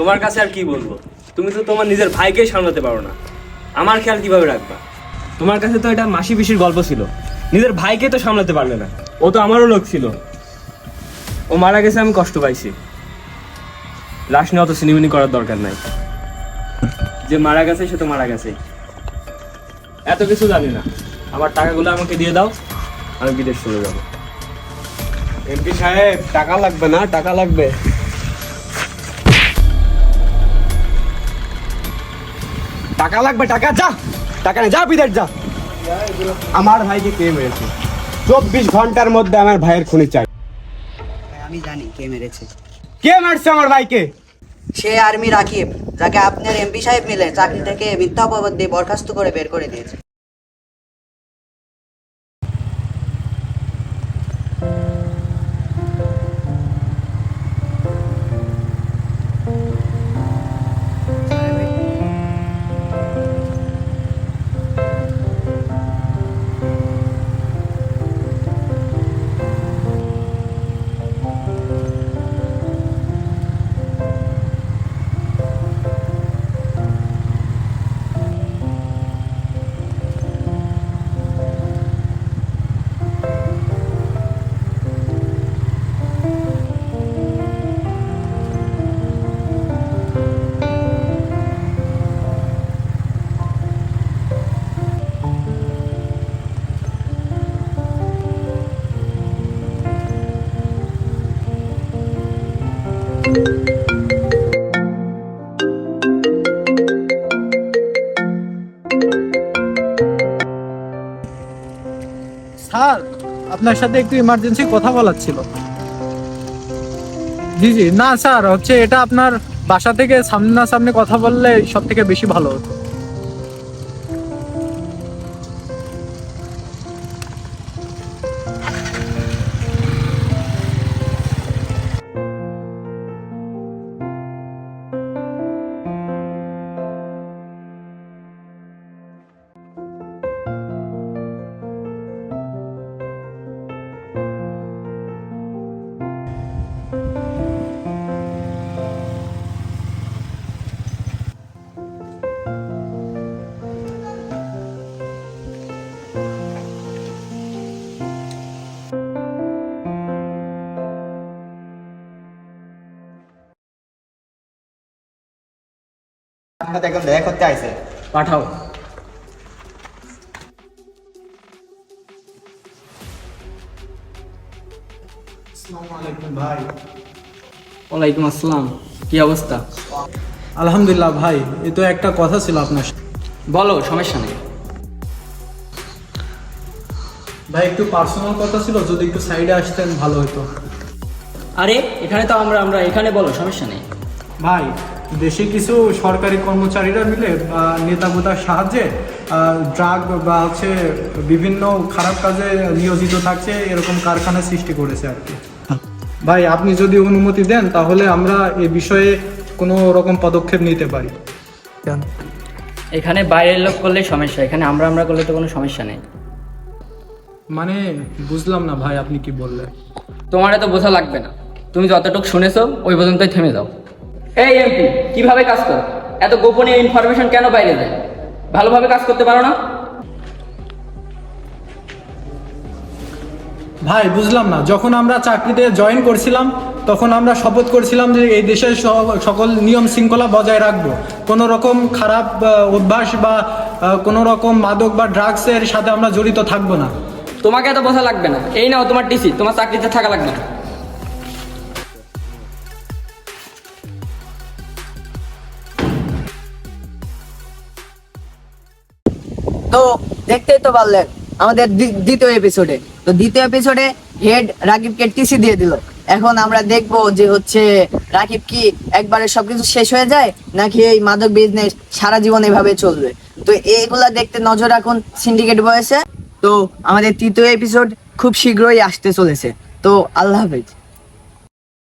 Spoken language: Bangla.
তোমার কাছে আর কি বলবো, তুমি তো তোমার নিজের ভাইকেই সামলাতে পারো না, আমার খেয়াল কিভাবে রাখবা? তোমার কাছে তো এটা মাসি পিসির গল্প ছিল, নিজের ভাইকে তো সামলাতে পারলে না। ও তো আমারও লোক ছিল, ও মারা গেছে, আমি কষ্ট পাইছি। লাশ নিয়ে অত সিনেমিনি করার দরকার নাই, যে মারা গেছে সে তো মারা গেছে। এত কিছু জানি না, আমার টাকাগুলো আমাকে দিয়ে দাও, আমি বিদেশ চলে যাবো। এমপি সাহেব, টাকা লাগবে না? টাকা লাগবে। টাকা লাগবে, টাকা যা, টাকা না, যা বিদেশ যা। আমার ভাইকে কে মেরেছে? 24 ঘন্টার মধ্যে আমার ভাইয়ের খুনি চাই। আমি জানি কে মেরেছে। কে মারছে আমার ভাইকে? সে আর্মি রাকিব, যাকে আপনার এমপি সাহেব মিলে চাকরি থেকে মিথ্যা অপবাদ দিয়ে বরখাস্ত করে বের করে দিয়েছে। স্যার, আপনার সাথে একটু ইমার্জেন্সি কথা বলার ছিল। জি জি, না স্যার, হচ্ছে এটা আপনার বাসা থেকে সামনাসামনি কথা বললে সব থেকে বেশি ভালো হতো। আপনার সাথে একদম দেখা করতে আইছে। পাঠাও। ভাই, ওয়ালাইকুম আসসালাম, কি অবস্থা? আলহামদুলিল্লাহ ভাই, এ তো একটা কথা ছিল আপনার সাথে। বলো, সমস্যা নেই। ভাই, একটু পার্সোনাল কথা ছিল, যদি একটু সাইডে আসতেন ভালো হতো। আরে এখানে তো আমরা এখানে, বলো, সমস্যা নেই। ভাই, দেশে কিছু সরকারি কর্মচারীরা মিলে নেতাগোতার সাহায্যে ড্রাগ বা হচ্ছে বিভিন্ন খারাপ কাজে নিয়োজিত থাকছে, এরকম কারখানা সৃষ্টি করেছে আর কি। ভাই, আপনি যদি অনুমতি দেন তাহলে আমরা এ বিষয়ে কোনো রকম পদক্ষেপ নিতে পারি। এখানে বাইরের লোক করলে সমস্যা, এখানে আমরা করলে তো কোনো সমস্যা নেই। মানে বুঝলাম না ভাই, আপনি কি বললেন? তোমার এত বোঝা লাগবে না, তুমি যতটুকু শুনেছো ওই পর্যন্তই থেমে যাও। এই এমপি, কিভাবে কাজ করো? এত গোপনীয় ইনফরমেশন কেন বাইরে যায়? ভালোভাবে কাজ করতে পারো না? ভাই, বুঝলাম না, যখন আমরা চাকরিতে জয়েন করছিলাম তখন আমরা শপথ করছিলাম যে এই দেশের সকল নিয়ম শৃঙ্খলা বজায় রাখবো, কোনো রকম খারাপ অভ্যাস বা কোনো রকম মাদক বা ড্রাগসের সাথে আমরা জড়িত থাকবো না। তোমাকে এত বোঝা লাগবে না, এই নাও তোমার টিসি, তোমার চাকরিতে থাকা লাগবে না। তো দেখতেই তো পারলেন আমাদের দ্বিতীয় এপিসোডে। তো দ্বিতীয় এপিসোডে হেড রাকিবকে টিসি দিয়ে দিল। এখন আমরা দেখবো যে হচ্ছে রাকিব কি একবারে সবকিছু শেষ হয়ে যায়, নাকি এই মাদক বিজনেস সারা জীবন এভাবে চলবে। তো এইগুলা দেখতে নজর রাখুন সিন্ডিকেট বয়েসে। তো আমাদের তৃতীয় এপিসোড খুব শীঘ্রই আসতে চলেছে। তো আল্লাহ হাফেজ।